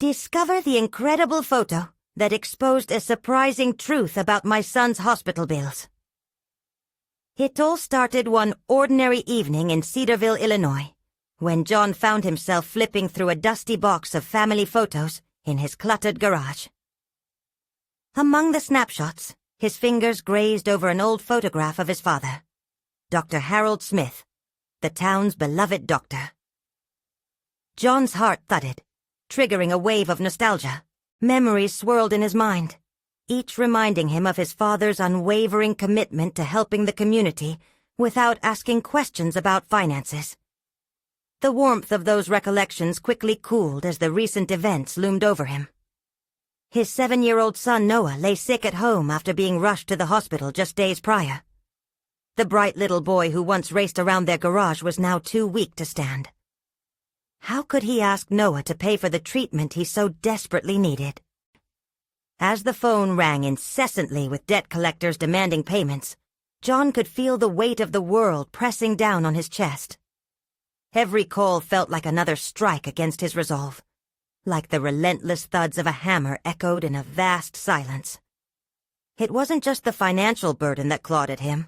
Discover the incredible photo that exposed a surprising truth about my son's hospital bills. It all started one ordinary evening in Cedarville, Illinois, when John found himself flipping through a dusty box of family photos in his cluttered garage. Among the snapshots, his fingers grazed over an old photograph of his father, Dr. Harold Smith, the town's beloved doctor. John's heart thudded, triggering a wave of nostalgia. Memories swirled in his mind, each reminding him of his father's unwavering commitment to helping the community without asking questions about finances. The warmth of those recollections quickly cooled as the recent events loomed over him. His 7-year-old son Noah lay sick at home after being rushed to the hospital just days prior. The bright little boy who once raced around their garage was now too weak to stand. How could he ask Noah to pay for the treatment he so desperately needed? As the phone rang incessantly with debt collectors demanding payments, John could feel the weight of the world pressing down on his chest. Every call felt like another strike against his resolve, like the relentless thuds of a hammer echoed in a vast silence. It wasn't just the financial burden that clawed at him.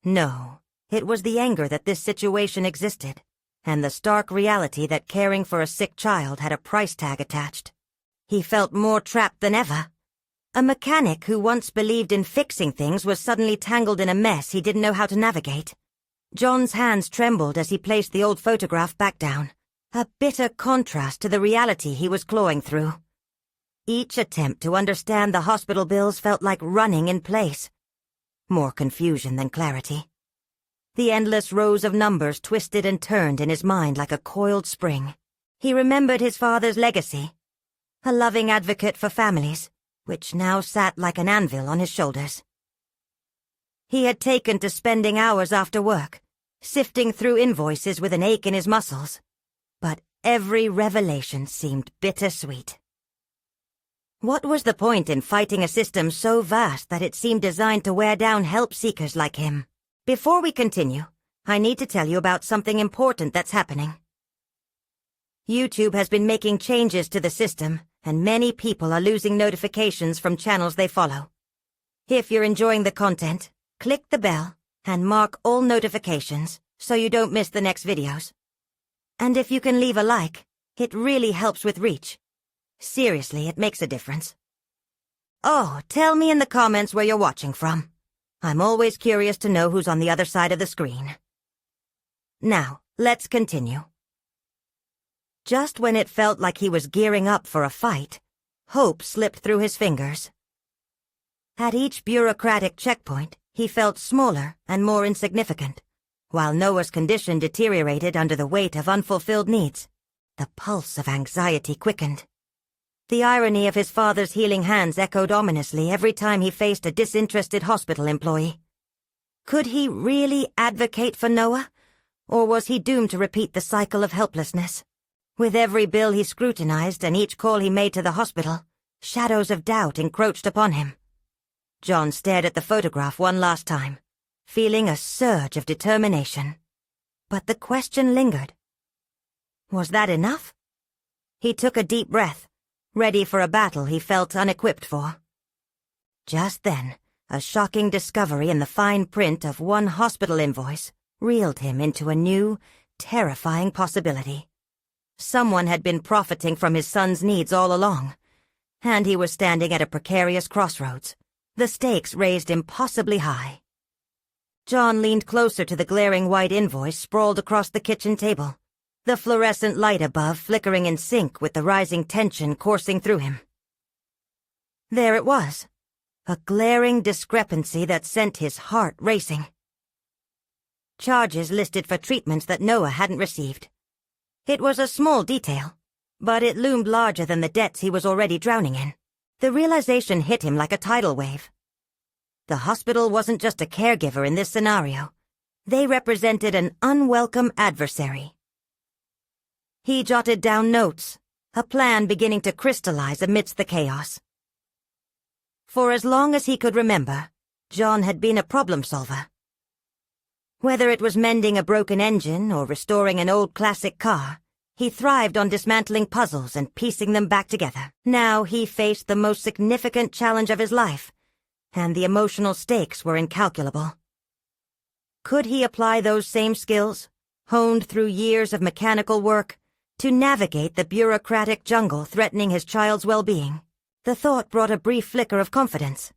No, it was the anger that this situation existed, and the stark reality that caring for a sick child had a price tag attached. He felt more trapped than ever. A mechanic who once believed in fixing things was suddenly tangled in a mess he didn't know how to navigate. John's hands trembled as he placed the old photograph back down, a bitter contrast to the reality he was clawing through. Each attempt to understand the hospital bills felt like running in place. More confusion than clarity. The endless rows of numbers twisted and turned in his mind like a coiled spring. He remembered his father's legacy, a loving advocate for families, which now sat like an anvil on his shoulders. He had taken to spending hours after work, sifting through invoices with an ache in his muscles, but every revelation seemed bittersweet. What was the point in fighting a system so vast that it seemed designed to wear down help-seekers like him? Before we continue, I need to tell you about something important that's happening. YouTube has been making changes to the system, and many people are losing notifications from channels they follow. If you're enjoying the content, click the bell and mark all notifications so you don't miss the next videos. And if you can leave a like, it really helps with reach. Seriously, it makes a difference. Oh, tell me in the comments where you're watching from. I'm always curious to know who's on the other side of the screen. Now, let's continue. Just when it felt like he was gearing up for a fight, hope slipped through his fingers. At each bureaucratic checkpoint, he felt smaller and more insignificant, while Noah's condition deteriorated under the weight of unfulfilled needs. The pulse of anxiety quickened. The irony of his father's healing hands echoed ominously every time he faced a disinterested hospital employee. Could he really advocate for Noah, or was he doomed to repeat the cycle of helplessness? With every bill he scrutinized and each call he made to the hospital, shadows of doubt encroached upon him. John stared at the photograph one last time, feeling a surge of determination. But the question lingered. Was that enough? He took a deep breath, ready for a battle he felt unequipped for. Just then, a shocking discovery in the fine print of one hospital invoice reeled him into a new, terrifying possibility. Someone had been profiting from his son's needs all along, and he was standing at a precarious crossroads, the stakes raised impossibly high. John leaned closer to the glaring white invoice sprawled across the kitchen table, the fluorescent light above flickering in sync with the rising tension coursing through him. There it was, a glaring discrepancy that sent his heart racing. Charges listed for treatments that Noah hadn't received. It was a small detail, but it loomed larger than the debts he was already drowning in. The realization hit him like a tidal wave. The hospital wasn't just a caregiver in this scenario. They represented an unwelcome adversary. He jotted down notes, a plan beginning to crystallize amidst the chaos. For as long as he could remember, John had been a problem solver. Whether it was mending a broken engine or restoring an old classic car, He thrived on dismantling puzzles and piecing them back together. Now he faced the most significant challenge of his life, and the emotional stakes were incalculable. Could he apply those same skills, honed through years of mechanical work, to navigate the bureaucratic jungle threatening his child's well-being? The thought brought a brief flicker of confidence.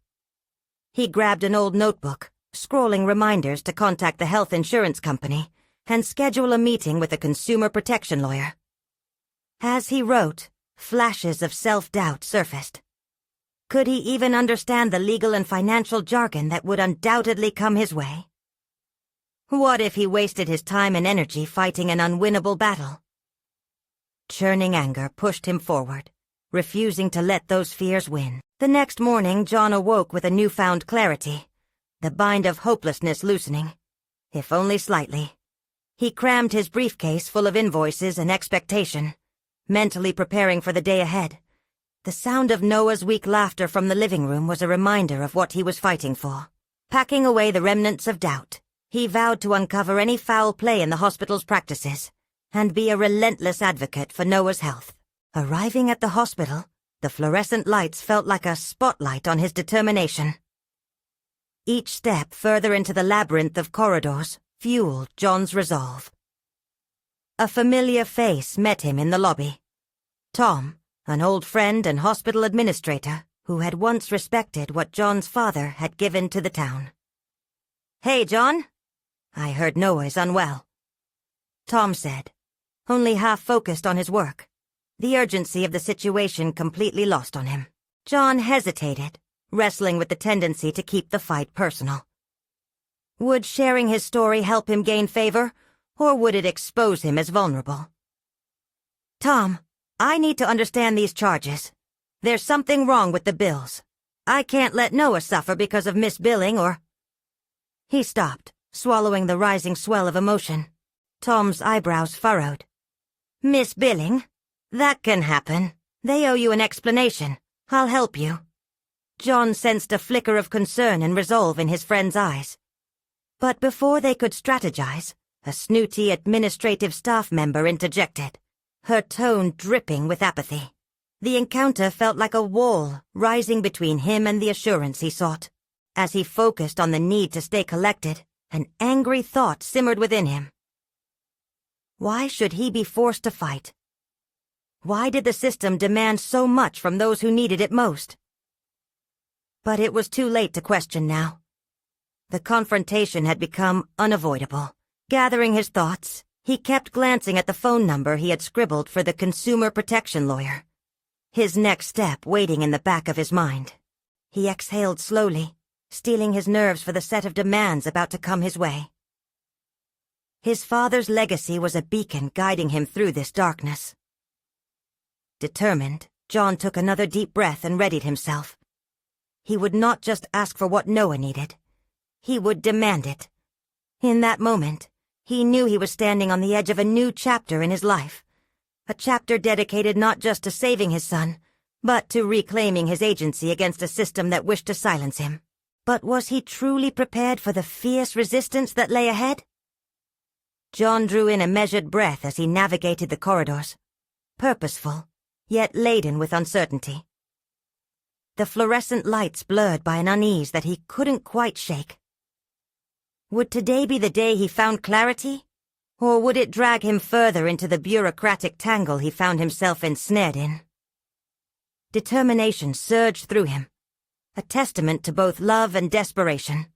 He grabbed an old notebook, scrolling reminders to contact the health insurance company and schedule a meeting with a consumer protection lawyer. As he wrote, flashes of self-doubt surfaced. Could he even understand the legal and financial jargon that would undoubtedly come his way? What if he wasted his time and energy fighting an unwinnable battle? Churning anger pushed him forward, refusing to let those fears win. The next morning, John awoke with a newfound clarity, the bind of hopelessness loosening, if only slightly. He crammed his briefcase full of invoices and expectation, mentally preparing for the day ahead. The sound of Noah's weak laughter from the living room was a reminder of what he was fighting for. Packing away the remnants of doubt, he vowed to uncover any foul play in the hospital's practices and be a relentless advocate for Noah's health. Arriving at the hospital, the fluorescent lights felt like a spotlight on his determination. Each step further into the labyrinth of corridors fueled John's resolve. A familiar face met him in the lobby. Tom, an old friend and hospital administrator who had once respected what John's father had given to the town. "Hey, John. I heard Noah is unwell," Tom said, only half focused on his work, the urgency of the situation completely lost on him. John hesitated, wrestling with the tendency to keep the fight personal. Would sharing his story help him gain favor, or would it expose him as vulnerable? "Tom, I need to understand these charges. There's something wrong with the bills. I can't let Noah suffer because of misbilling or—" He stopped, swallowing the rising swell of emotion. Tom's eyebrows furrowed. "Misbilling? That can happen. They owe you an explanation. I'll help you." John sensed a flicker of concern and resolve in his friend's eyes. But before they could strategize, a snooty administrative staff member interjected, her tone dripping with apathy. The encounter felt like a wall rising between him and the assurance he sought. As he focused on the need to stay collected, an angry thought simmered within him. Why should he be forced to fight? Why did the system demand so much from those who needed it most? But it was too late to question now. The confrontation had become unavoidable. Gathering his thoughts, he kept glancing at the phone number he had scribbled for the consumer protection lawyer, his next step waiting in the back of his mind. He exhaled slowly, steeling his nerves for the set of demands about to come his way. His father's legacy was a beacon guiding him through this darkness. Determined, John took another deep breath and readied himself. He would not just ask for what Noah needed. He would demand it. In that moment, he knew he was standing on the edge of a new chapter in his life. A chapter dedicated not just to saving his son, but to reclaiming his agency against a system that wished to silence him. But was he truly prepared for the fierce resistance that lay ahead? John drew in a measured breath as he navigated the corridors, purposeful, yet laden with uncertainty. The fluorescent lights blurred by an unease that he couldn't quite shake. Would today be the day he found clarity? Or would it drag him further into the bureaucratic tangle he found himself ensnared in? Determination surged through him, a testament to both love and desperation.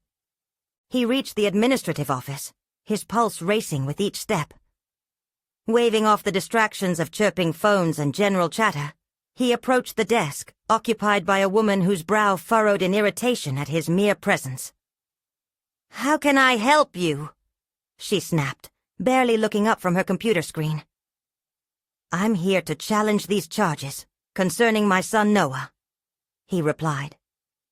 He reached the administrative office, his pulse racing with each step. Waving off the distractions of chirping phones and general chatter, he approached the desk, occupied by a woman whose brow furrowed in irritation at his mere presence. "How can I help you?" she snapped, barely looking up from her computer screen. "I'm here to challenge these charges concerning my son Noah," he replied,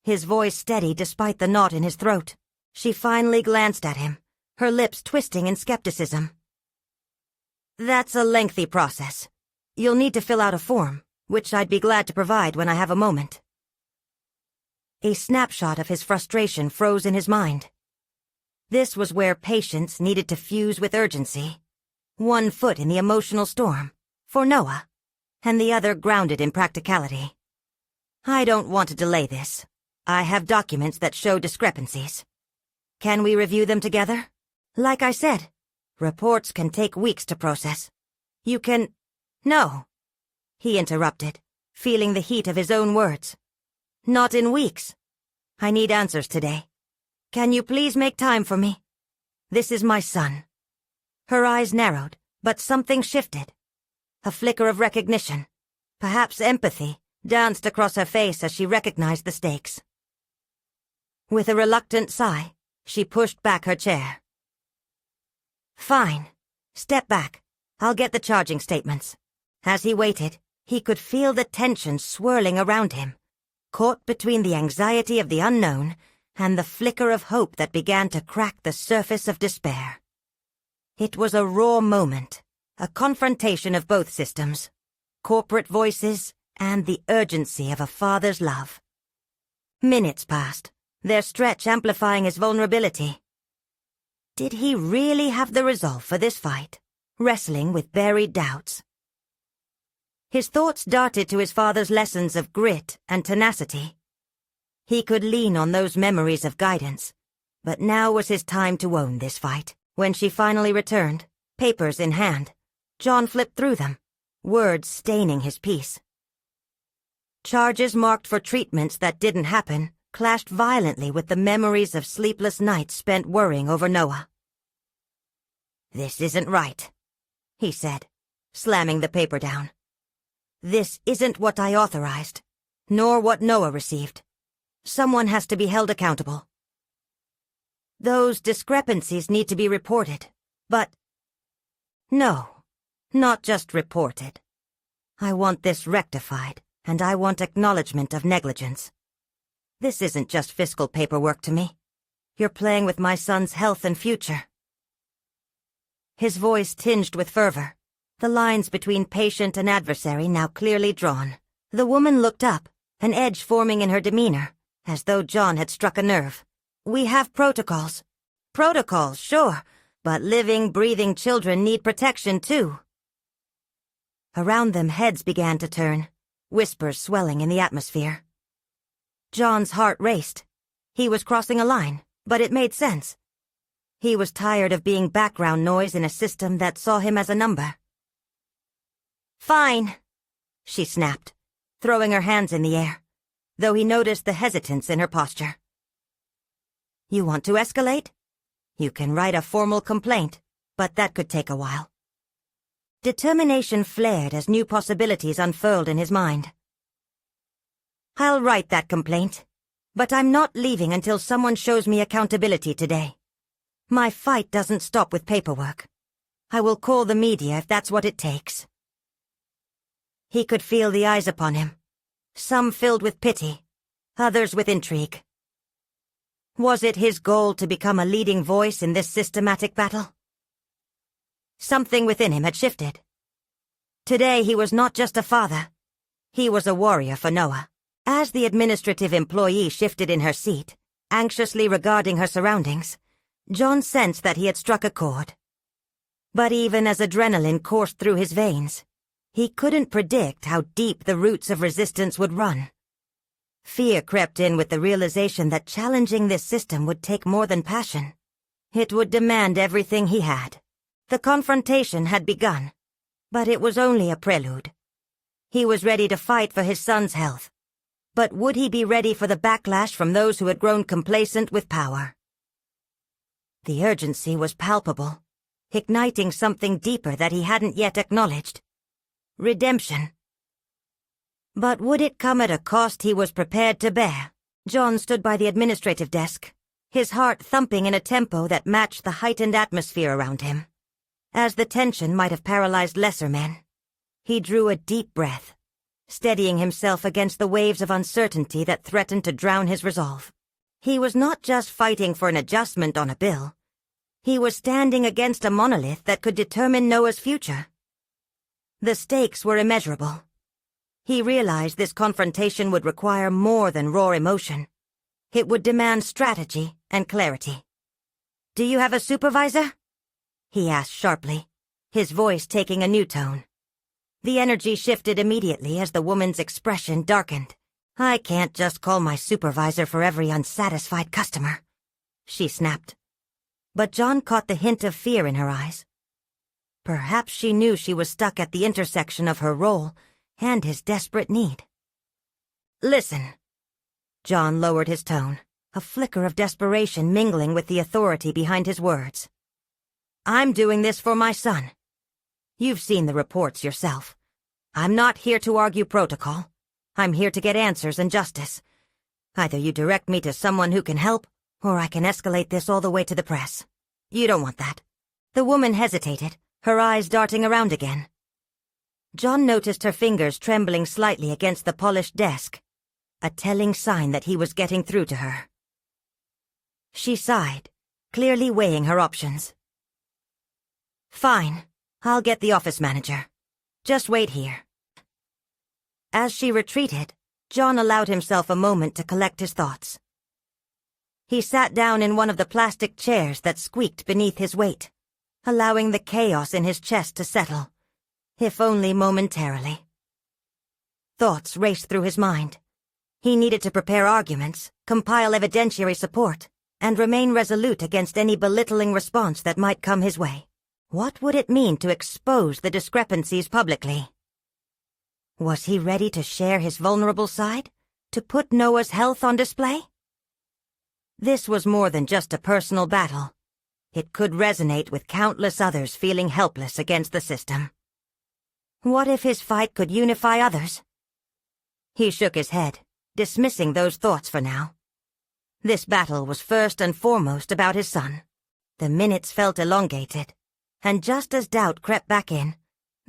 his voice steady despite the knot in his throat. She finally glanced at him, her lips twisting in skepticism. "That's a lengthy process. You'll need to fill out a form, which I'd be glad to provide when I have a moment." A snapshot of his frustration froze in his mind. This was where patience needed to fuse with urgency. One foot in the emotional storm, for Noah, and the other grounded in practicality. I don't want to delay this. I have documents that show discrepancies. Can we review them together? Like I said, reports can take weeks to process. You can... No, he interrupted, feeling the heat of his own words. Not in weeks. I need answers today. Can you please make time for me? This is my son. Her eyes narrowed, but something shifted. A flicker of recognition, perhaps empathy, danced across her face as she recognized the stakes. With a reluctant sigh, she pushed back her chair. Fine. Step back. I'll get the charging statements. As he waited, he could feel the tension swirling around him, caught between the anxiety of the unknown and the flicker of hope that began to crack the surface of despair. It was a raw moment, a confrontation of both systems, corporate voices and the urgency of a father's love. Minutes passed, their stretch amplifying his vulnerability. Did he really have the resolve for this fight, wrestling with buried doubts? His thoughts darted to his father's lessons of grit and tenacity. He could lean on those memories of guidance, but now was his time to own this fight. When she finally returned, papers in hand, John flipped through them, words staining his peace. Charges marked for treatments that didn't happen clashed violently with the memories of sleepless nights spent worrying over Noah. "This isn't right," he said, slamming the paper down. "This isn't what I authorized, nor what Noah received. Someone has to be held accountable. Those discrepancies need to be reported, but... No, not just reported. I want this rectified, and I want acknowledgement of negligence. This isn't just fiscal paperwork to me. You're playing with my son's health and future." His voice tinged with fervor, the lines between patient and adversary now clearly drawn. The woman looked up, an edge forming in her demeanor, as though John had struck a nerve. "We have protocols." "Protocols, sure, but living, breathing children need protection too." Around them heads began to turn, whispers swelling in the atmosphere. John's heart raced. He was crossing a line, but it made sense. He was tired of being background noise in a system that saw him as a number. "Fine," she snapped, throwing her hands in the air, though he noticed the hesitance in her posture. "You want to escalate? You can write a formal complaint, but that could take a while." Determination flared as new possibilities unfurled in his mind. "I'll write that complaint, but I'm not leaving until someone shows me accountability today. My fight doesn't stop with paperwork. I will call the media if that's what it takes." He could feel the eyes upon him, some filled with pity, others with intrigue. Was it his goal to become a leading voice in this systematic battle? Something within him had shifted. Today he was not just a father. He was a warrior for Noah. As the administrative employee shifted in her seat, anxiously regarding her surroundings, John sensed that he had struck a chord. But even as adrenaline coursed through his veins, he couldn't predict how deep the roots of resistance would run. Fear crept in with the realization that challenging this system would take more than passion. It would demand everything he had. The confrontation had begun, but it was only a prelude. He was ready to fight for his son's health. But would he be ready for the backlash from those who had grown complacent with power? The urgency was palpable, igniting something deeper that he hadn't yet acknowledged. Redemption. But would it come at a cost he was prepared to bear? John stood by the administrative desk, his heart thumping in a tempo that matched the heightened atmosphere around him. As the tension might have paralyzed lesser men, he drew a deep breath, steadying himself against the waves of uncertainty that threatened to drown his resolve. He was not just fighting for an adjustment on a bill. He was standing against a monolith that could determine Noah's future. The stakes were immeasurable. He realized this confrontation would require more than raw emotion. It would demand strategy and clarity. "Do you have a supervisor?" he asked sharply, his voice taking a new tone. The energy shifted immediately as the woman's expression darkened. "I can't just call my supervisor for every unsatisfied customer," she snapped. But John caught the hint of fear in her eyes. Perhaps she knew she was stuck at the intersection of her role and his desperate need. "Listen." John lowered his tone, a flicker of desperation mingling with the authority behind his words. "I'm doing this for my son. You've seen the reports yourself. I'm not here to argue protocol. I'm here to get answers and justice. Either you direct me to someone who can help, or I can escalate this all the way to the press. You don't want that." The woman hesitated, her eyes darting around again. John noticed her fingers trembling slightly against the polished desk, a telling sign that he was getting through to her. She sighed, clearly weighing her options. "Fine, I'll get the office manager. Just wait here." As she retreated, John allowed himself a moment to collect his thoughts. He sat down in one of the plastic chairs that squeaked beneath his weight, allowing the chaos in his chest to settle, if only momentarily. Thoughts raced through his mind. He needed to prepare arguments, compile evidentiary support, and remain resolute against any belittling response that might come his way. What would it mean to expose the discrepancies publicly? Was he ready to share his vulnerable side? To put Noah's health on display? This was more than just a personal battle. It could resonate with countless others feeling helpless against the system. What if his fight could unify others? He shook his head, dismissing those thoughts for now. This battle was first and foremost about his son. The minutes felt elongated, and just as doubt crept back in,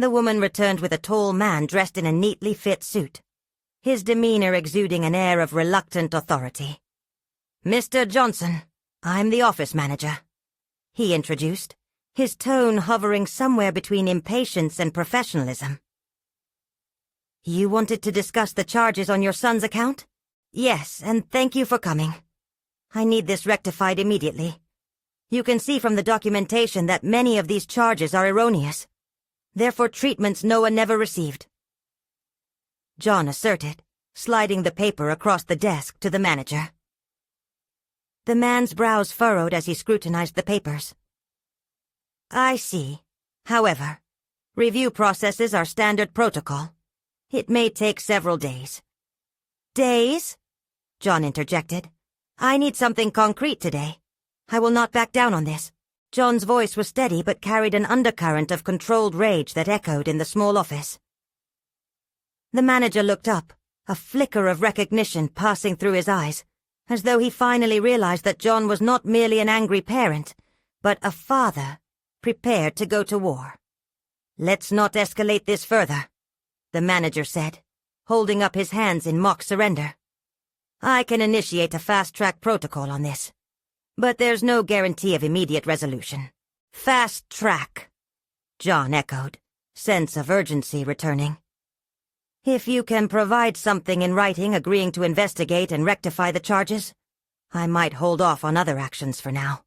the woman returned with a tall man dressed in a neatly fit suit, his demeanor exuding an air of reluctant authority. "Mr. Johnson, I'm the office manager," he introduced, his tone hovering somewhere between impatience and professionalism. "You wanted to discuss the charges on your son's account?" "Yes, and thank you for coming. I need this rectified immediately. You can see from the documentation that many of these charges are erroneous. Therefore treatments Noah never received," John asserted, sliding the paper across the desk to the manager. The man's brows furrowed as he scrutinized the papers. "I see. However, review processes are standard protocol. It may take several days." "Days?" John interjected. "I need something concrete today. I will not back down on this." John's voice was steady but carried an undercurrent of controlled rage that echoed in the small office. The manager looked up, a flicker of recognition passing through his eyes, as though he finally realized that John was not merely an angry parent, but a father prepared to go to war. "Let's not escalate this further," the manager said, holding up his hands in mock surrender. "I can initiate a fast-track protocol on this, but there's no guarantee of immediate resolution." "Fast track," John echoed, sense of urgency returning. "If you can provide something in writing agreeing to investigate and rectify the charges, I might hold off on other actions for now."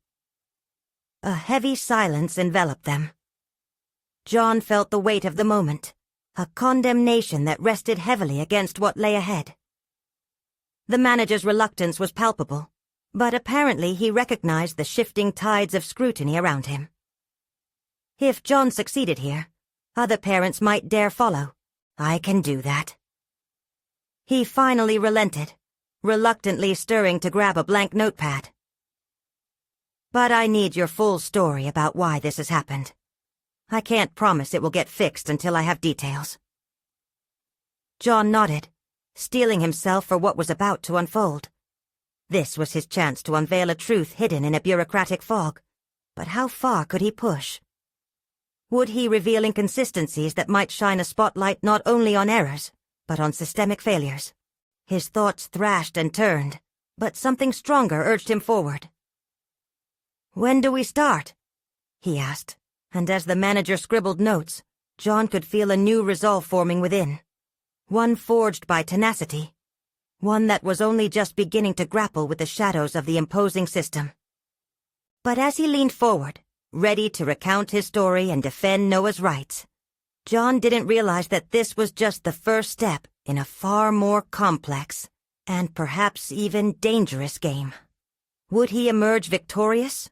A heavy silence enveloped them. John felt the weight of the moment, a condemnation that rested heavily against what lay ahead. The manager's reluctance was palpable, but apparently he recognized the shifting tides of scrutiny around him. If John succeeded here, other parents might dare follow. "I can do that." He finally relented, reluctantly stirring to grab a blank notepad. "But I need your full story about why this has happened. I can't promise it will get fixed until I have details." John nodded, steeling himself for what was about to unfold. This was his chance to unveil a truth hidden in a bureaucratic fog. But how far could he push? Would he reveal inconsistencies that might shine a spotlight not only on errors, but on systemic failures? His thoughts thrashed and turned, but something stronger urged him forward. "When do we start?" he asked, and as the manager scribbled notes, John could feel a new resolve forming within. One forged by tenacity. One that was only just beginning to grapple with the shadows of the imposing system. But as he leaned forward, ready to recount his story and defend Noah's rights, John didn't realize that this was just the first step in a far more complex and perhaps even dangerous game. Would he emerge victorious,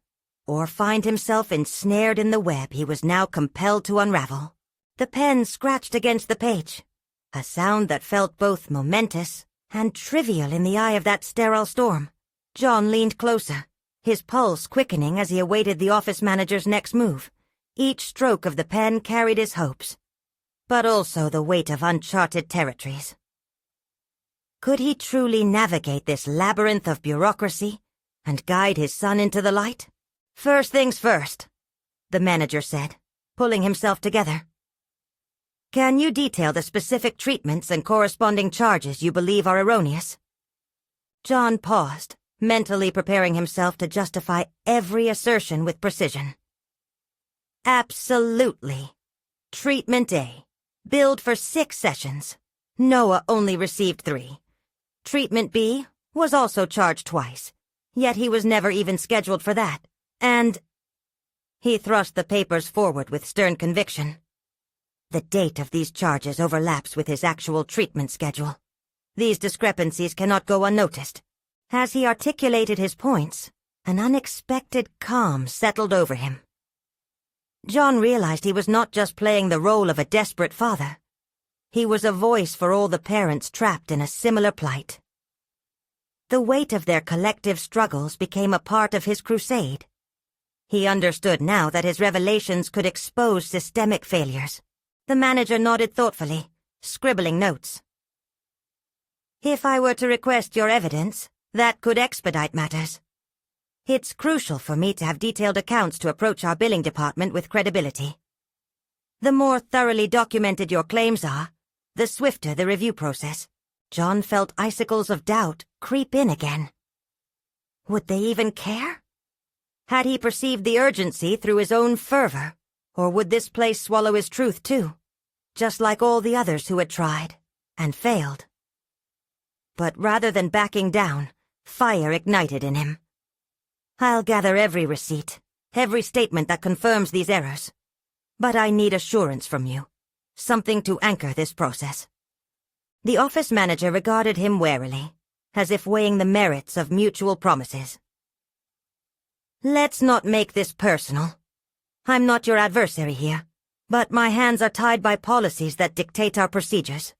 or find himself ensnared in the web he was now compelled to unravel? The pen scratched against the page, a sound that felt both momentous and trivial in the eye of that sterile storm. John leaned closer, his pulse quickening as he awaited the office manager's next move. Each stroke of the pen carried his hopes, but also the weight of uncharted territories. Could he truly navigate this labyrinth of bureaucracy and guide his son into the light? "First things first," the manager said, pulling himself together. "Can you detail the specific treatments and corresponding charges you believe are erroneous?" John paused, mentally preparing himself to justify every assertion with precision. "Absolutely. Treatment A. Billed for 6 sessions. Noah only received 3. Treatment B was also charged twice, yet he was never even scheduled for that. And—" He thrust the papers forward with stern conviction. "The date of these charges overlaps with his actual treatment schedule. These discrepancies cannot go unnoticed." As he articulated his points, an unexpected calm settled over him. John realized he was not just playing the role of a desperate father. He was a voice for all the parents trapped in a similar plight. The weight of their collective struggles became a part of his crusade. He understood now that his revelations could expose systemic failures. The manager nodded thoughtfully, scribbling notes. "If I were to request your evidence, that could expedite matters. It's crucial for me to have detailed accounts to approach our billing department with credibility. The more thoroughly documented your claims are, the swifter the review process." John felt icicles of doubt creep in again. Would they even care? Had he perceived the urgency through his own fervor, or would this place swallow his truth too, just like all the others who had tried and failed? But rather than backing down, fire ignited in him. "I'll gather every receipt, every statement that confirms these errors. But I need assurance from you, something to anchor this process." The office manager regarded him warily, as if weighing the merits of mutual promises. "Let's not make this personal. I'm not your adversary here, but my hands are tied by policies that dictate our procedures."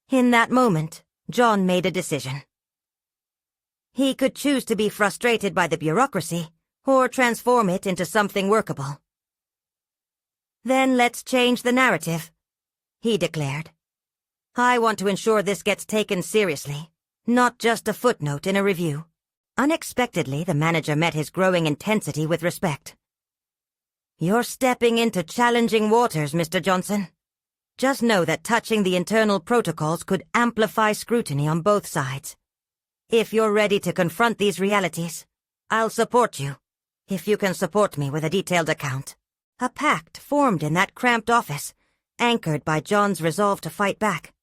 In that moment, John made a decision. He could choose to be frustrated by the bureaucracy, or transform it into something workable. "Then let's change the narrative," he declared. "I want to ensure this gets taken seriously, not just a footnote in a review." Unexpectedly, the manager met his growing intensity with respect. "You're stepping into challenging waters, Mr. Johnson. Just know that touching the internal protocols could amplify scrutiny on both sides. If you're ready to confront these realities, I'll support you, if you can support me with a detailed account." A pact formed in that cramped office, anchored by John's resolve to fight back.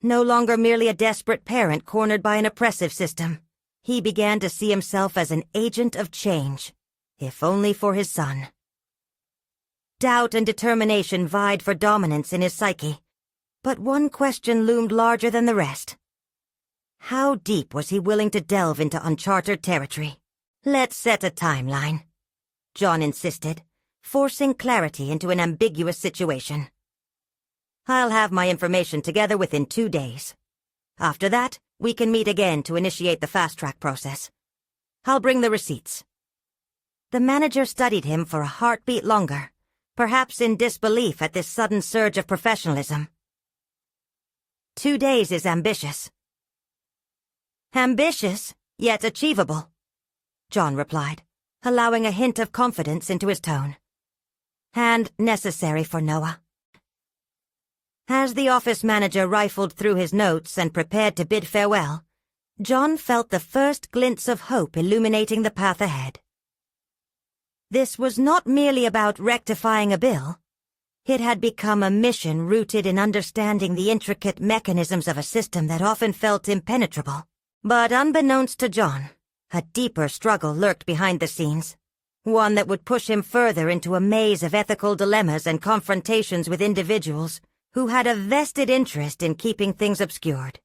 No longer merely a desperate parent cornered by an oppressive system, he began to see himself as an agent of change, if only for his son. Doubt and determination vied for dominance in his psyche, but one question loomed larger than the rest. How deep was he willing to delve into uncharted territory? "Let's set a timeline," John insisted, forcing clarity into an ambiguous situation. "I'll have my information together within 2 days. After that, we can meet again to initiate the fast-track process. I'll bring the receipts." The manager studied him for a heartbeat longer, perhaps in disbelief at this sudden surge of professionalism. 2 days is ambitious. "Ambitious, yet achievable," John replied, allowing a hint of confidence into his tone. "And necessary for Noah." As the office manager rifled through his notes and prepared to bid farewell, John felt the first glints of hope illuminating the path ahead. This was not merely about rectifying a bill. It had become a mission rooted in understanding the intricate mechanisms of a system that often felt impenetrable. But unbeknownst to John, a deeper struggle lurked behind the scenes. one that would push him further into a maze of ethical dilemmas and confrontations with individuals who had a vested interest in keeping things obscured.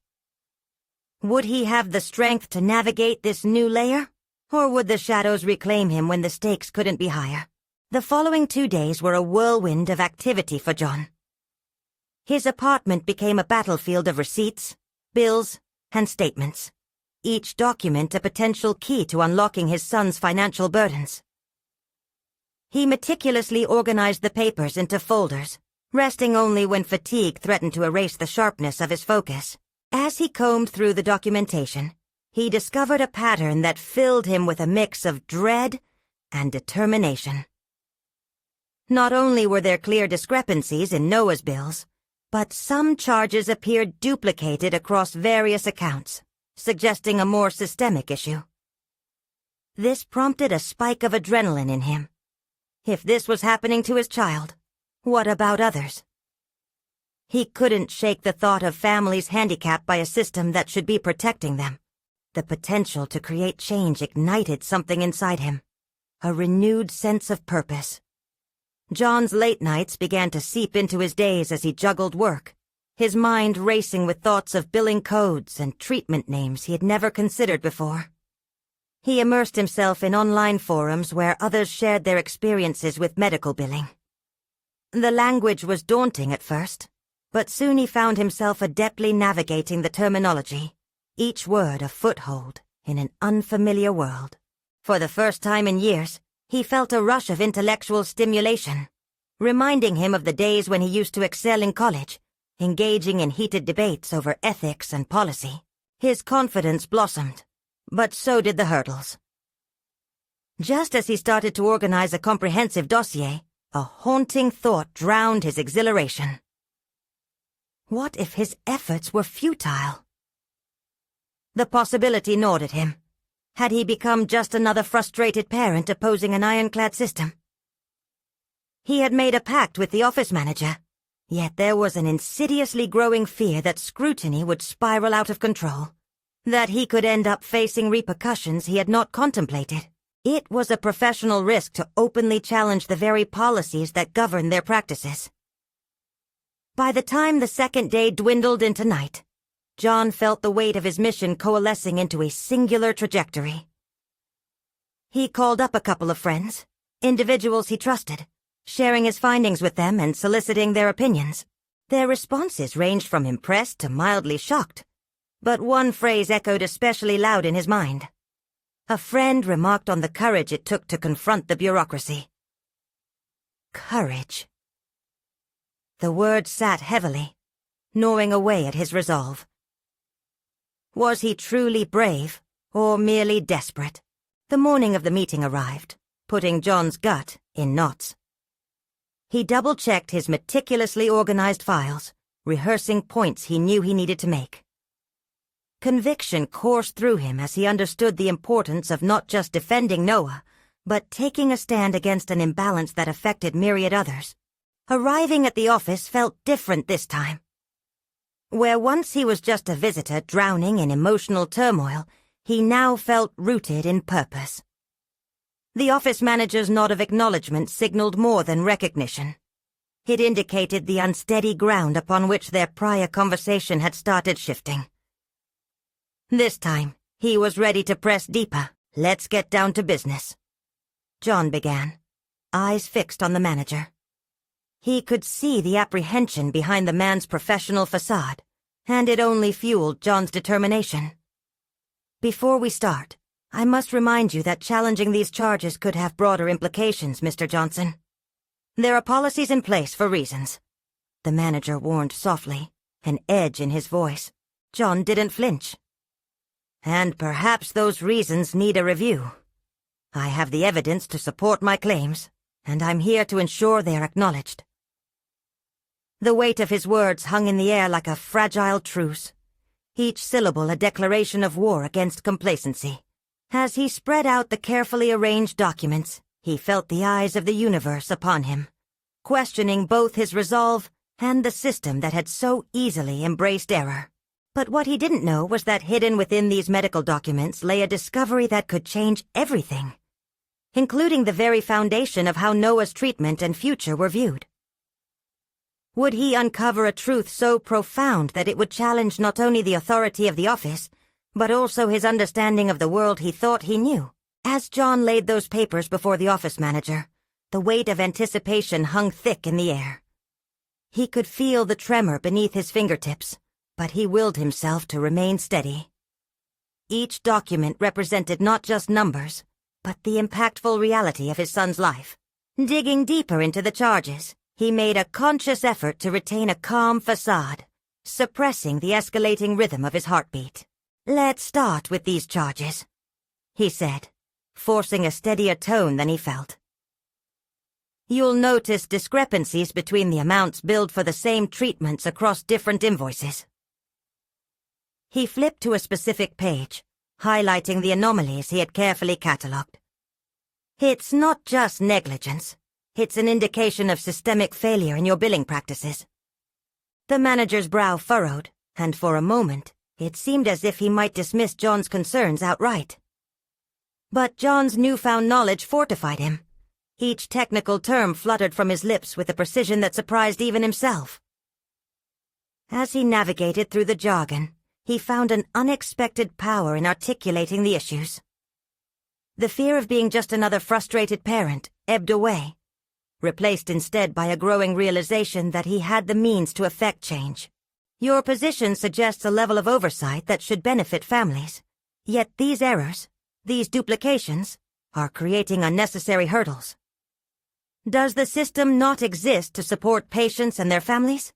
Would he have the strength to navigate this new layer? Or would the shadows reclaim him when the stakes couldn't be higher? The following 2 days were a whirlwind of activity for John. His apartment became a battlefield of receipts, bills, and statements, each document a potential key to unlocking his son's financial burdens. He meticulously organized the papers into folders, resting only when fatigue threatened to erase the sharpness of his focus. As he combed through the documentation, he discovered a pattern that filled him with a mix of dread and determination. Not only were there clear discrepancies in Noah's bills, but some charges appeared duplicated across various accounts, suggesting a more systemic issue. This prompted a spike of adrenaline in him. If this was happening to his child, what about others? He couldn't shake the thought of families handicapped by a system that should be protecting them. The potential to create change ignited something inside him, a renewed sense of purpose. John's late nights began to seep into his days as he juggled work, his mind racing with thoughts of billing codes and treatment names he had never considered before. He immersed himself in online forums where others shared their experiences with medical billing. The language was daunting at first, but soon he found himself adeptly navigating the terminology, each word a foothold in an unfamiliar world. For the first time in years, he felt a rush of intellectual stimulation, reminding him of the days when he used to excel in college, engaging in heated debates over ethics and policy. His confidence blossomed, but so did the hurdles. Just as he started to organize a comprehensive dossier, a haunting thought drowned his exhilaration. What if his efforts were futile? The possibility gnawed at him. Had he become just another frustrated parent opposing an ironclad system? He had made a pact with the office manager, yet there was an insidiously growing fear that scrutiny would spiral out of control, that he could end up facing repercussions he had not contemplated. It was a professional risk to openly challenge the very policies that govern their practices. By the time the second day dwindled into night, John felt the weight of his mission coalescing into a singular trajectory. He called up a couple of friends, individuals he trusted, sharing his findings with them and soliciting their opinions. Their responses ranged from impressed to mildly shocked, but one phrase echoed especially loud in his mind. A friend remarked on the courage it took to confront the bureaucracy. Courage. The word sat heavily, gnawing away at his resolve. Was he truly brave, or merely desperate? The morning of the meeting arrived, putting John's gut in knots. He double-checked his meticulously organized files, rehearsing points he knew he needed to make. Conviction coursed through him as he understood the importance of not just defending Noah, but taking a stand against an imbalance that affected myriad others. Arriving at the office felt different this time. Where once he was just a visitor drowning in emotional turmoil, he now felt rooted in purpose. The office manager's nod of acknowledgement signaled more than recognition. It indicated the unsteady ground upon which their prior conversation had started shifting. This time, he was ready to press deeper. Let's get down to business. John began, eyes fixed on the manager. He could see the apprehension behind the man's professional facade, and it only fueled John's determination. Before we start, I must remind you that challenging these charges could have broader implications, Mr. Johnson. There are policies in place for reasons, the manager warned softly, an edge in his voice. John didn't flinch. And perhaps those reasons need a review. I have the evidence to support my claims, and I'm here to ensure they are acknowledged. The weight of his words hung in the air like a fragile truce, each syllable a declaration of war against complacency. As he spread out the carefully arranged documents, he felt the eyes of the universe upon him, questioning both his resolve and the system that had so easily embraced error. But what he didn't know was that hidden within these medical documents lay a discovery that could change everything. including the very foundation of how Noah's treatment and future were viewed. Would he uncover a truth so profound that it would challenge not only the authority of the office, but also his understanding of the world he thought he knew? As John laid those papers before the office manager, the weight of anticipation hung thick in the air. He could feel the tremor beneath his fingertips, but he willed himself to remain steady. Each document represented not just numbers, but the impactful reality of his son's life. Digging deeper into the charges, he made a conscious effort to retain a calm facade, suppressing the escalating rhythm of his heartbeat. "Let's start with these charges," he said, forcing a steadier tone than he felt. "You'll notice discrepancies between the amounts billed for the same treatments across different invoices." He flipped to a specific page, highlighting the anomalies he had carefully catalogued. "It's not just negligence. It's an indication of systemic failure in your billing practices." The manager's brow furrowed, and for a moment, it seemed as if he might dismiss John's concerns outright. But John's newfound knowledge fortified him. Each technical term fluttered from his lips with a precision that surprised even himself. As he navigated through the jargon, he found an unexpected power in articulating the issues. The fear of being just another frustrated parent ebbed away, replaced instead by a growing realization that he had the means to effect change. "Your position suggests a level of oversight that should benefit families. Yet these errors, these duplications, are creating unnecessary hurdles. Does the system not exist to support patients and their families?"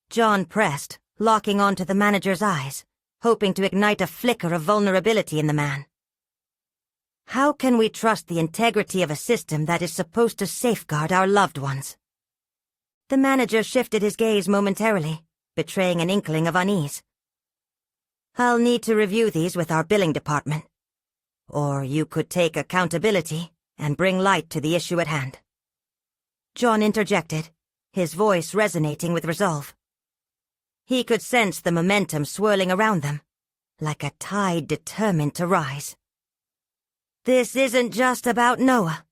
John pressed, locking onto the manager's eyes, hoping to ignite a flicker of vulnerability in the man. "How can we trust the integrity of a system that is supposed to safeguard our loved ones?" The manager shifted his gaze momentarily, betraying an inkling of unease. "I'll need to review these with our billing department. Or you could take accountability and bring light to the issue at hand." John interjected, his voice resonating with resolve. He could sense the momentum swirling around them, like a tide determined to rise. "This isn't just about Noah.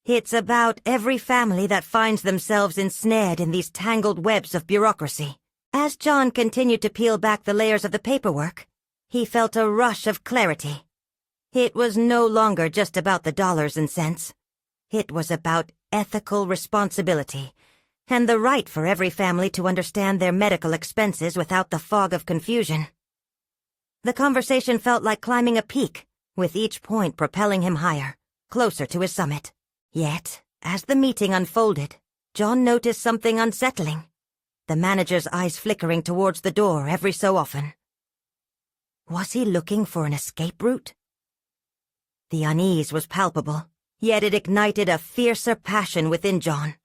It's about every family that finds themselves ensnared in these tangled webs of bureaucracy." As John continued to peel back the layers of the paperwork, he felt a rush of clarity. It was no longer just about the dollars and cents. It was about ethical responsibility, and the right for every family to understand their medical expenses without the fog of confusion. The conversation felt like climbing a peak, with each point propelling him higher, closer to his summit. Yet, as the meeting unfolded, John noticed something unsettling, the manager's eyes flickering towards the door every so often. Was he looking for an escape route? The unease was palpable, yet it ignited a fiercer passion within John.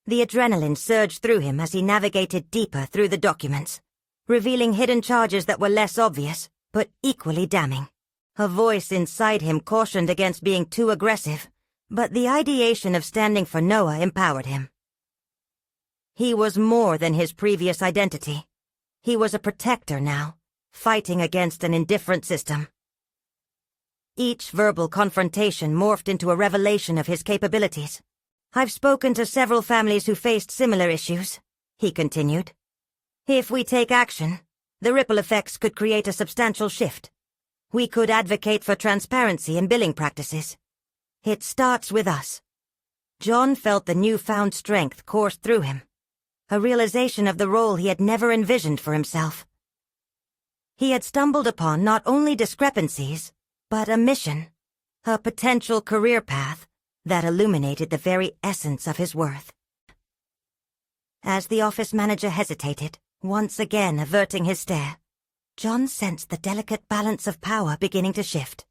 The adrenaline surged through him as he navigated deeper through the documents, revealing hidden charges that were less obvious, but equally damning. A voice inside him cautioned against being too aggressive, but the ideation of standing for Noah empowered him. He was more than his previous identity. He was a protector now, fighting against an indifferent system. Each verbal confrontation morphed into a revelation of his capabilities. "I've spoken to several families who faced similar issues," he continued. "If we take action, the ripple effects could create a substantial shift. We could advocate for transparency in billing practices. It starts with us." John felt the newfound strength course through him, a realization of the role he had never envisioned for himself. He had stumbled upon not only discrepancies, but a mission, a potential career path that illuminated the very essence of his worth. As the office manager hesitated, once again averting his stare, John sensed the delicate balance of power beginning to shift.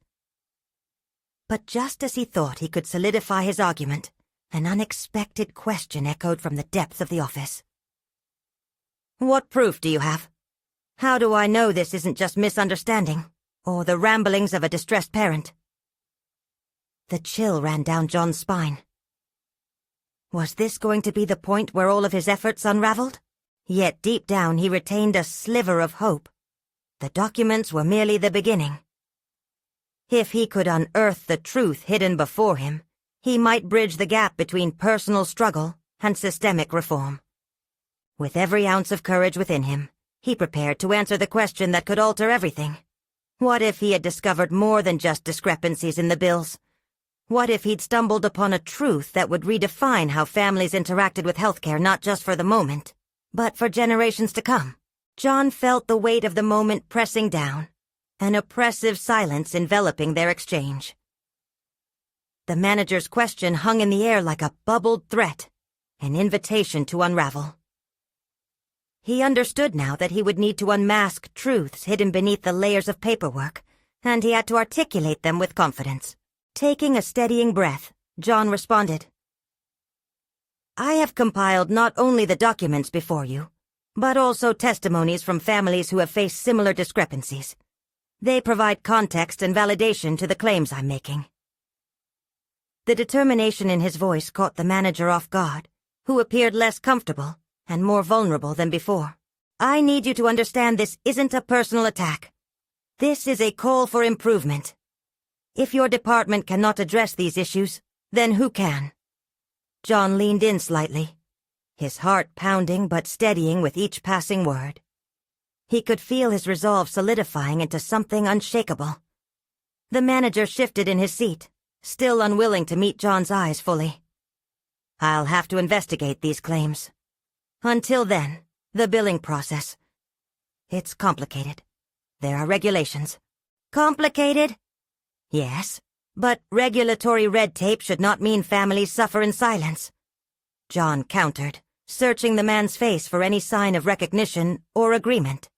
But just as he thought he could solidify his argument, an unexpected question echoed from the depth of the office. "What proof do you have? How do I know this isn't just misunderstanding, or the ramblings of a distressed parent?" The chill ran down John's spine. Was this going to be the point where all of his efforts unraveled? Yet deep down he retained a sliver of hope. The documents were merely the beginning. If he could unearth the truth hidden before him, he might bridge the gap between personal struggle and systemic reform. With every ounce of courage within him, he prepared to answer the question that could alter everything. What if he had discovered more than just discrepancies in the bills? What if he'd stumbled upon a truth that would redefine how families interacted with healthcare not just for the moment, but for generations to come? John felt the weight of the moment pressing down, an oppressive silence enveloping their exchange. The manager's question hung in the air like a bubbled threat, an invitation to unravel. He understood now that he would need to unmask truths hidden beneath the layers of paperwork, and he had to articulate them with confidence. Taking a steadying breath, John responded, "I have compiled not only the documents before you, but also testimonies from families who have faced similar discrepancies. They provide context and validation to the claims I'm making." The determination in his voice caught the manager off guard, who appeared less comfortable and more vulnerable than before. "I need you to understand this isn't a personal attack. This is a call for improvement. If your department cannot address these issues, then who can?" John leaned in slightly, his heart pounding but steadying with each passing word. He could feel his resolve solidifying into something unshakable. The manager shifted in his seat, still unwilling to meet John's eyes fully. "I'll have to investigate these claims. Until then, the billing process. It's complicated. There are regulations." "Complicated?" "Yes, but regulatory red tape should not mean families suffer in silence," John countered, searching the man's face for any sign of recognition or agreement.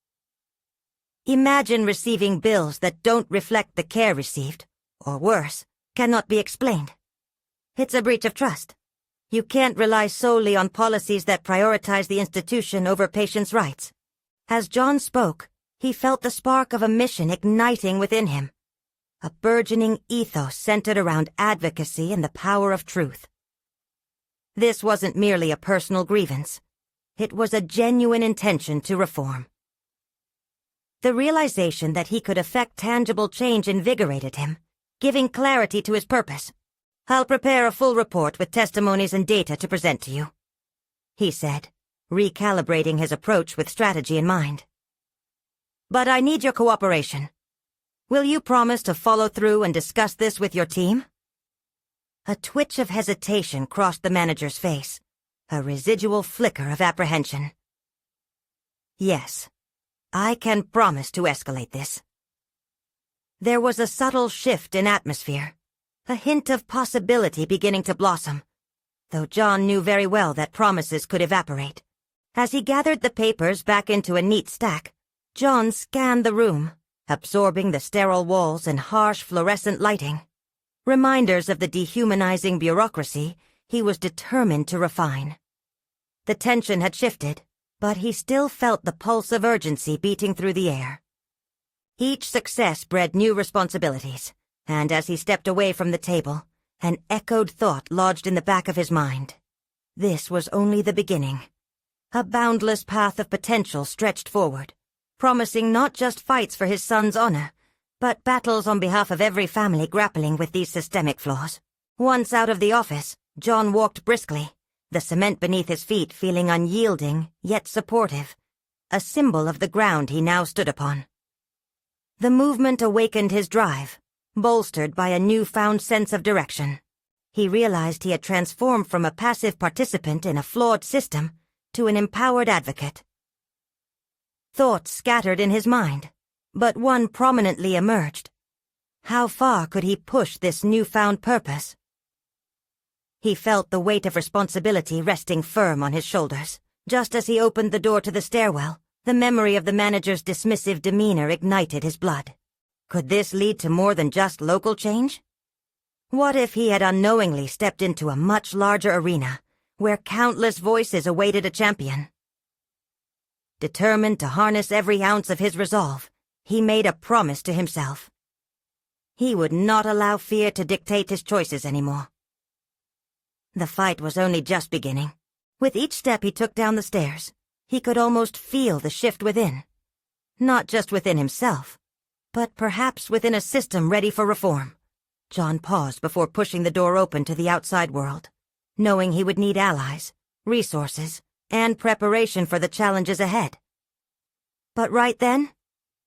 "Imagine receiving bills that don't reflect the care received, or worse, cannot be explained. It's a breach of trust. You can't rely solely on policies that prioritize the institution over patients' rights." As John spoke, he felt the spark of a mission igniting within him, a burgeoning ethos centered around advocacy and the power of truth. This wasn't merely a personal grievance. It was a genuine intention to reform. The realization that he could effect tangible change invigorated him, giving clarity to his purpose. "I'll prepare a full report with testimonies and data to present to you," he said, recalibrating his approach with strategy in mind. "But I need your cooperation. Will you promise to follow through and discuss this with your team?" A twitch of hesitation crossed the manager's face, a residual flicker of apprehension. "Yes, I can promise to escalate this." There was a subtle shift in atmosphere, a hint of possibility beginning to blossom, though John knew very well that promises could evaporate. As he gathered the papers back into a neat stack, John scanned the room, absorbing the sterile walls and harsh fluorescent lighting. Reminders of the dehumanizing bureaucracy he was determined to refine. The tension had shifted, but he still felt the pulse of urgency beating through the air. Each success bred new responsibilities, and as he stepped away from the table, an echoed thought lodged in the back of his mind. This was only the beginning. A boundless path of potential stretched forward, promising not just fights for his son's honor, but battles on behalf of every family grappling with these systemic flaws. Once out of the office, John walked briskly, the cement beneath his feet feeling unyielding yet supportive, a symbol of the ground he now stood upon. The movement awakened his drive, bolstered by a newfound sense of direction. He realized he had transformed from a passive participant in a flawed system to an empowered advocate. Thoughts scattered in his mind, but one prominently emerged. How far could he push this newfound purpose? He felt the weight of responsibility resting firm on his shoulders. Just as he opened the door to the stairwell, the memory of the manager's dismissive demeanor ignited his blood. Could this lead to more than just local change? What if he had unknowingly stepped into a much larger arena, where countless voices awaited a champion? Determined to harness every ounce of his resolve, he made a promise to himself. He would not allow fear to dictate his choices anymore. The fight was only just beginning. With each step he took down the stairs, he could almost feel the shift within. Not just within himself, but perhaps within a system ready for reform. John paused before pushing the door open to the outside world, knowing he would need allies, resources, and preparation for the challenges ahead. But right then,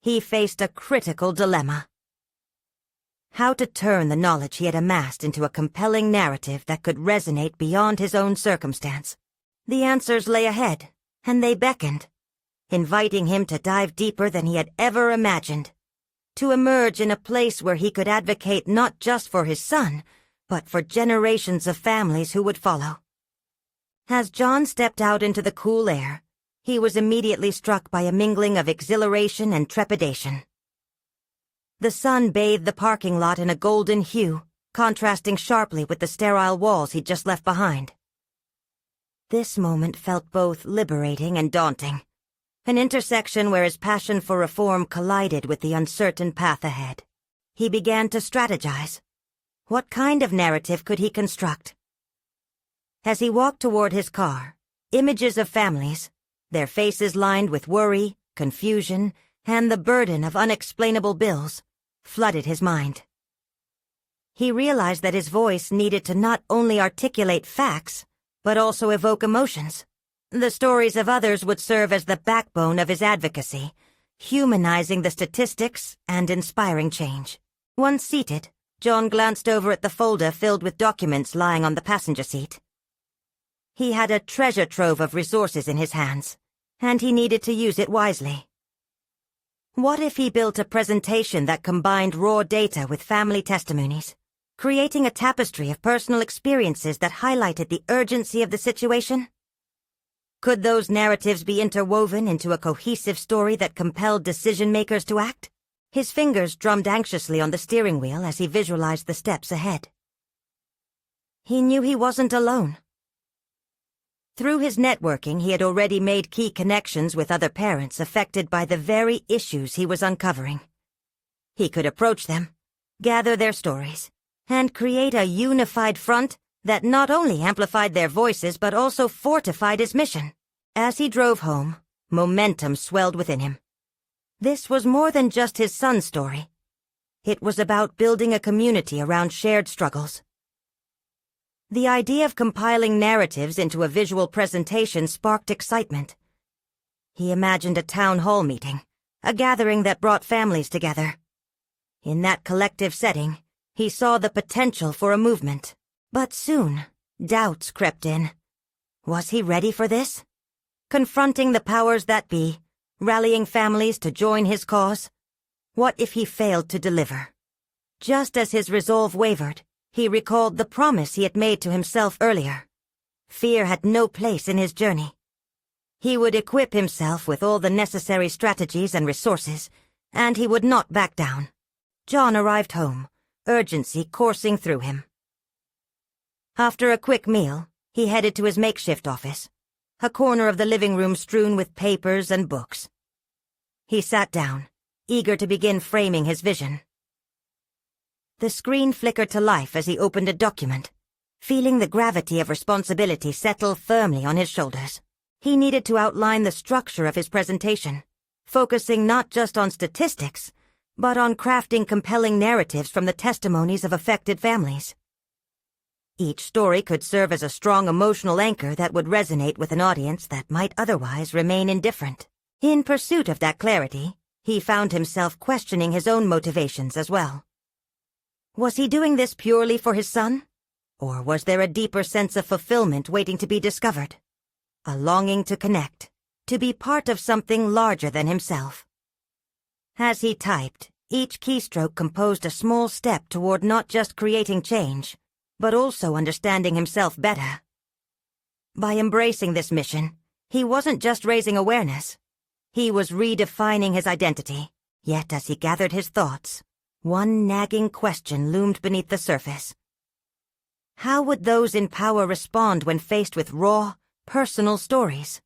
he faced a critical dilemma. How to turn the knowledge he had amassed into a compelling narrative that could resonate beyond his own circumstance. The answers lay ahead, and they beckoned, inviting him to dive deeper than he had ever imagined, to emerge in a place where he could advocate not just for his son, but for generations of families who would follow. As John stepped out into the cool air, he was immediately struck by a mingling of exhilaration and trepidation. The sun bathed the parking lot in a golden hue, contrasting sharply with the sterile walls he'd just left behind. This moment felt both liberating and daunting, an intersection where his passion for reform collided with the uncertain path ahead. He began to strategize. What kind of narrative could he construct? As he walked toward his car, images of families, their faces lined with worry, confusion, and the burden of unexplainable bills, flooded his mind. He realized that his voice needed to not only articulate facts, but also evoke emotions. The stories of others would serve as the backbone of his advocacy, humanizing the statistics and inspiring change. Once seated, John glanced over at the folder filled with documents lying on the passenger seat. He had a treasure trove of resources in his hands, and he needed to use it wisely. What if he built a presentation that combined raw data with family testimonies, creating a tapestry of personal experiences that highlighted the urgency of the situation? Could those narratives be interwoven into a cohesive story that compelled decision-makers to act? His fingers drummed anxiously on the steering wheel as he visualized the steps ahead. He knew he wasn't alone. Through his networking, he had already made key connections with other parents affected by the very issues he was uncovering. He could approach them, gather their stories, and create a unified front that not only amplified their voices but also fortified his mission. As he drove home, momentum swelled within him. This was more than just his son's story. It was about building a community around shared struggles. The idea of compiling narratives into a visual presentation sparked excitement. He imagined a town hall meeting, a gathering that brought families together. In that collective setting, he saw the potential for a movement. But soon, doubts crept in. Was he ready for this? Confronting the powers that be, rallying families to join his cause? What if he failed to deliver? Just as his resolve wavered, he recalled the promise he had made to himself earlier. Fear had no place in his journey. He would equip himself with all the necessary strategies and resources, and he would not back down. John arrived home, urgency coursing through him. After a quick meal, he headed to his makeshift office, a corner of the living room strewn with papers and books. He sat down, eager to begin framing his vision. The screen flickered to life as he opened a document, feeling the gravity of responsibility settle firmly on his shoulders. He needed to outline the structure of his presentation, focusing not just on statistics, but on crafting compelling narratives from the testimonies of affected families. Each story could serve as a strong emotional anchor that would resonate with an audience that might otherwise remain indifferent. In pursuit of that clarity, he found himself questioning his own motivations as well. Was he doing this purely for his son? Or was there a deeper sense of fulfillment waiting to be discovered? A longing to connect, to be part of something larger than himself. As he typed, each keystroke composed a small step toward not just creating change, but also understanding himself better. By embracing this mission, he wasn't just raising awareness. He was redefining his identity. Yet as he gathered his thoughts, one nagging question loomed beneath the surface. How would those in power respond when faced with raw, personal stories?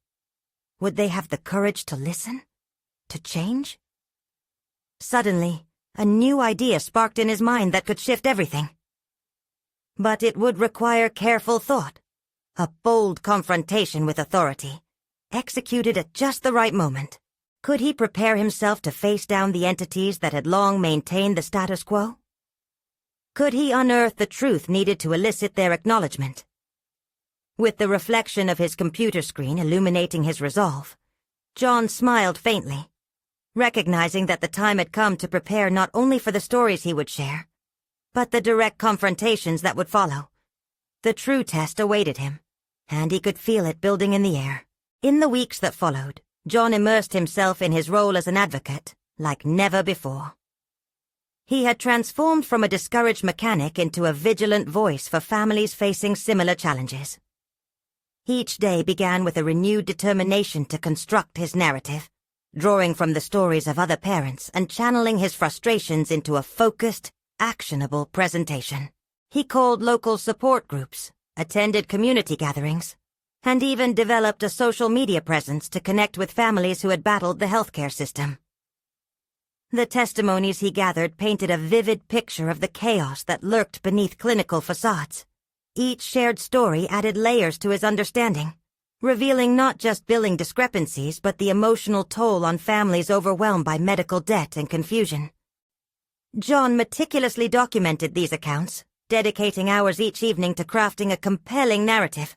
Would they have the courage to listen? To change? Suddenly, a new idea sparked in his mind that could shift everything. But it would require careful thought, a bold confrontation with authority, executed at just the right moment. Could he prepare himself to face down the entities that had long maintained the status quo? Could he unearth the truth needed to elicit their acknowledgement? With the reflection of his computer screen illuminating his resolve, John smiled faintly, recognizing that the time had come to prepare not only for the stories he would share, but the direct confrontations that would follow. The true test awaited him, and he could feel it building in the air. In the weeks that followed, John immersed himself in his role as an advocate like never before. He had transformed from a discouraged mechanic into a vigilant voice for families facing similar challenges. Each day began with a renewed determination to construct his narrative, drawing from the stories of other parents and channeling his frustrations into a focused, actionable presentation. He called local support groups, attended community gatherings, and even developed a social media presence to connect with families who had battled the healthcare system. The testimonies he gathered painted a vivid picture of the chaos that lurked beneath clinical facades. Each shared story added layers to his understanding, revealing not just billing discrepancies but the emotional toll on families overwhelmed by medical debt and confusion. John meticulously documented these accounts, dedicating hours each evening to crafting a compelling narrative.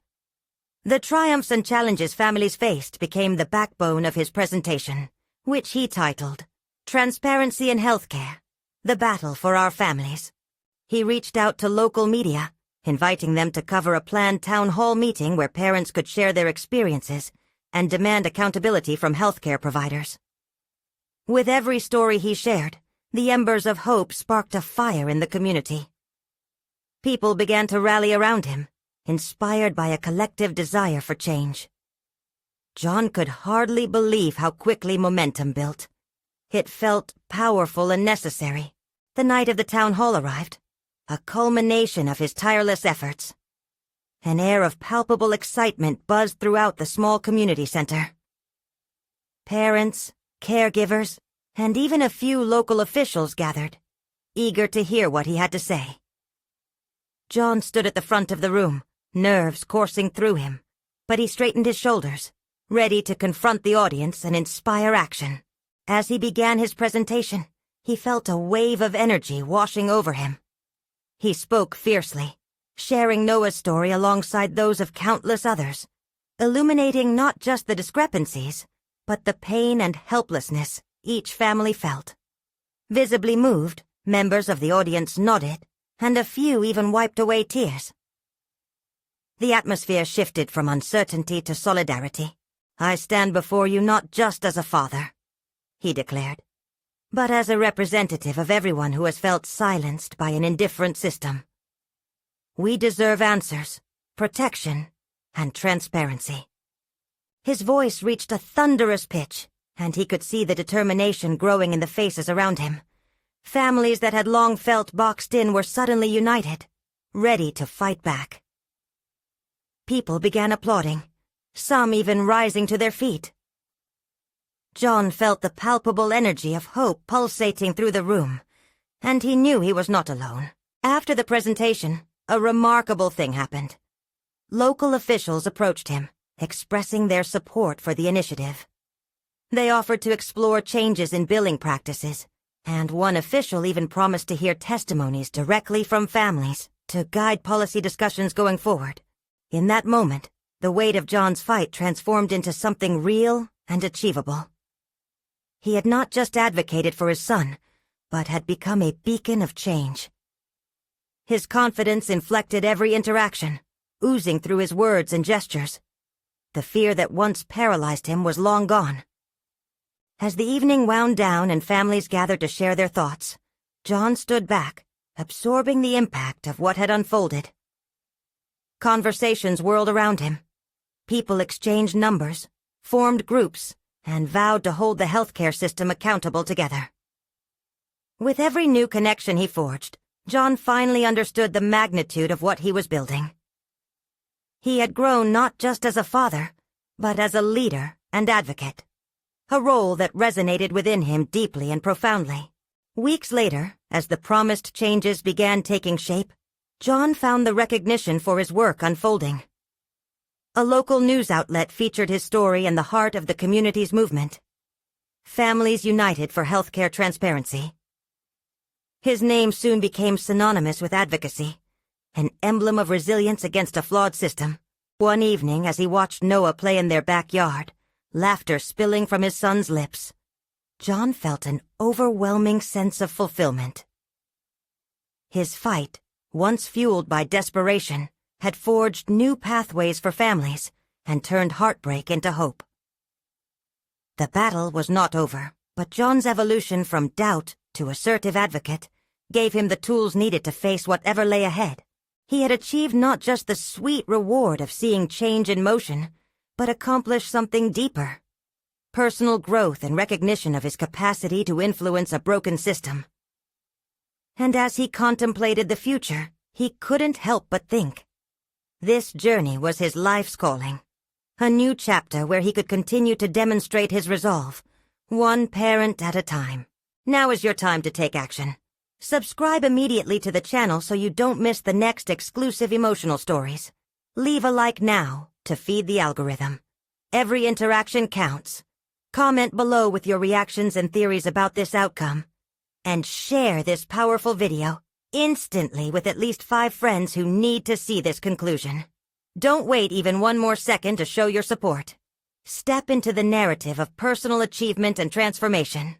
The triumphs and challenges families faced became the backbone of his presentation, which he titled, Transparency in Healthcare, The Battle for Our Families. He reached out to local media, inviting them to cover a planned town hall meeting where parents could share their experiences and demand accountability from healthcare providers. With every story he shared, the embers of hope sparked a fire in the community. People began to rally around him, inspired by a collective desire for change. John could hardly believe how quickly momentum built. It felt powerful and necessary. The night of the town hall arrived, a culmination of his tireless efforts. An air of palpable excitement buzzed throughout the small community center. Parents, caregivers, and even a few local officials gathered, eager to hear what he had to say. John stood at the front of the room, nerves coursing through him, but he straightened his shoulders, ready to confront the audience and inspire action. As he began his presentation, he felt a wave of energy washing over him. He spoke fiercely, sharing Noah's story alongside those of countless others, illuminating not just the discrepancies, but the pain and helplessness each family felt. Visibly moved, members of the audience nodded, and a few even wiped away tears. The atmosphere shifted from uncertainty to solidarity. "I stand before you not just as a father," he declared, but as a representative of everyone who has felt silenced by an indifferent system. We deserve answers, protection, and transparency. His voice reached a thunderous pitch, and he could see the determination growing in the faces around him. Families that had long felt boxed in were suddenly united, ready to fight back. People began applauding, some even rising to their feet. John felt the palpable energy of hope pulsating through the room, and he knew he was not alone. After the presentation, a remarkable thing happened. Local officials approached him, expressing their support for the initiative. They offered to explore changes in billing practices, and one official even promised to hear testimonies directly from families to guide policy discussions going forward. In that moment, the weight of John's fight transformed into something real and achievable. He had not just advocated for his son, but had become a beacon of change. His confidence inflected every interaction, oozing through his words and gestures. The fear that once paralyzed him was long gone. As the evening wound down and families gathered to share their thoughts, John stood back, absorbing the impact of what had unfolded. Conversations whirled around him. People exchanged numbers, formed groups, and vowed to hold the healthcare system accountable together. With every new connection he forged, John finally understood the magnitude of what he was building. He had grown not just as a father, but as a leader and advocate, a role that resonated within him deeply and profoundly. Weeks later, as the promised changes began taking shape, John found the recognition for his work unfolding. A local news outlet featured his story in the heart of the community's movement. Families United for Healthcare Transparency. His name soon became synonymous with advocacy, an emblem of resilience against a flawed system. One evening, as he watched Noah play in their backyard, laughter spilling from his son's lips, John felt an overwhelming sense of fulfillment. His fight, once fueled by desperation, had forged new pathways for families and turned heartbreak into hope. The battle was not over, but John's evolution from doubt to assertive advocate gave him the tools needed to face whatever lay ahead. He had achieved not just the sweet reward of seeing change in motion, but accomplished something deeper: personal growth and recognition of his capacity to influence a broken system. And as he contemplated the future, he couldn't help but think. This journey was his life's calling. A new chapter where he could continue to demonstrate his resolve, one parent at a time. Now is your time to take action. Subscribe immediately to the channel so you don't miss the next exclusive emotional stories. Leave a like now to feed the algorithm. Every interaction counts. Comment below with your reactions and theories about this outcome. And share this powerful video instantly with at least 5 friends who need to see this conclusion. Don't wait even one more second to show your support. Step into the narrative of personal achievement and transformation.